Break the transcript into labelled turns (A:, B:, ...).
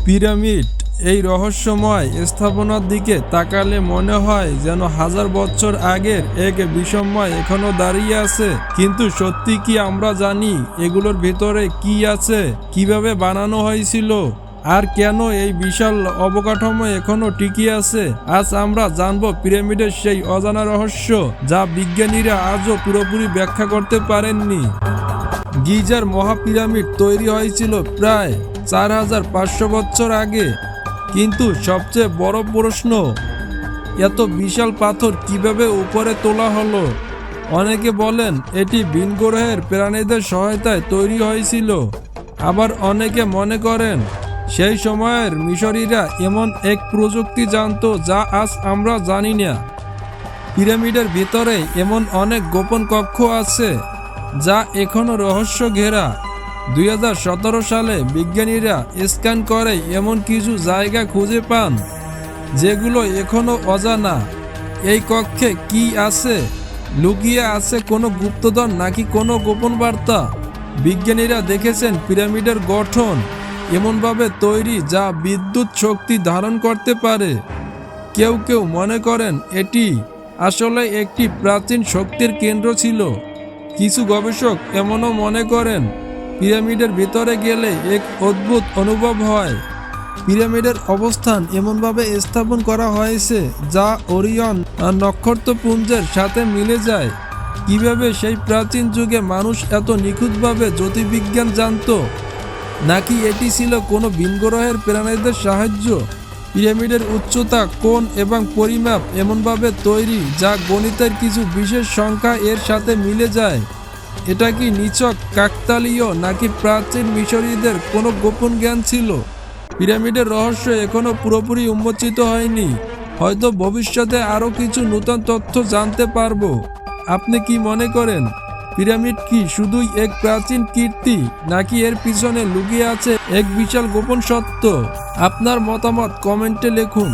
A: Pyramid এই রহস্যময় স্থাপনার দিকে তাকালে মনে হয় যেন হাজার বছর আগের এক বিস্ময় এখনো দাঁড়িয়ে আছে। কিন্তু সত্যি কি আমরা জানি এগুলোর ভেতরে কি আছে, কিভাবে বানানো হয়েছিল, আর কেন এই বিশাল অবকাঠামো এখনো টিকে আছে? আজ আমরা জানবো পিরামিডের সেই অজানা রহস্য যা বিজ্ঞানীরা আজও পুরোপুরি ব্যাখ্যা করতে পারেননি। গিজার মহাপিরামিড তৈরি হয়েছিল প্রায় 4500 বছর আগে। কিন্তু সবচেয়ে বড় প্রশ্ন, এত বিশাল পাথর কিভাবে উপরে তোলা হলো? অনেকে বলেন এটি ভিন গ্রহের প্রাণীদের সহায়তায় তৈরি হয়েছিল। আবার অনেকে মনে করেন সেই সময়ের মিশরীরা এমন এক প্রযুক্তি জানতো যা আজ আমরা জানি না। পিরামিডের ভিতরে এমন অনেক গোপন কক্ষ আছে যা এখনো রহস্য ঘেরা। 2017 সালে বিজ্ঞানীরা স্ক্যান করে এমন কিছু জায়গা খুঁজে পান যেগুলো এখনো অজানা। এই কক্ষে কি আছে? লুকিয়ে আছে কোনো গুপ্তধন নাকি কোনো গোপন বার্তা? বিজ্ঞানীরা দেখেছেন পিরামিডের গঠন এমনভাবে তৈরি যা বিদ্যুৎ শক্তি ধারণ করতে পারে। কেউ কেউ মনে করেন এটি আসলে একটি প্রাচীন শক্তির কেন্দ্র ছিল। কিছু গবেষক এমনও মনে করেন পিরামিডের ভিতরে গেলে এক অদ্ভুত অনুভব হয়। পিরামিডের অবস্থান এমনভাবে স্থাপন করা হয়েছে যা ওরিয়ন নক্ষত্রপুঞ্জের সাথে মিলে যায়। কিভাবে সেই প্রাচীন যুগে মানুষ এত নিখুঁতভাবে জ্যোতির্বিজ্ঞান জানতো? নাকি এটি ছিল কোনো ভিন গ্রহের প্রাণীদের সাহায্য? পিরামিডের উচ্চতা, কোণ এবং পরিমাপ এমনভাবে তৈরি যা গণিতের কিছু বিশেষ সংখ্যা এর সাথে মিলে যায়। এটা কি নিছক কাকতালীয় নাকি প্রাচীন মিশরীয়দের কোনো গোপন জ্ঞান ছিল? পিরামিডের রহস্য এখনো পুরোপুরি উন্মোচিত হয়নি। হয়তো ভবিষ্যতে আরও কিছু নতুন তথ্য জানতে পারবো। আপনি কি মনে করেন পিরামিড কি শুধুই এক প্রাচীন কীর্তি, নাকি এর পিছনে লুকিয়ে আছে এক বিশাল গোপন সত্য? আপনার মতামত কমেন্টে লিখুন।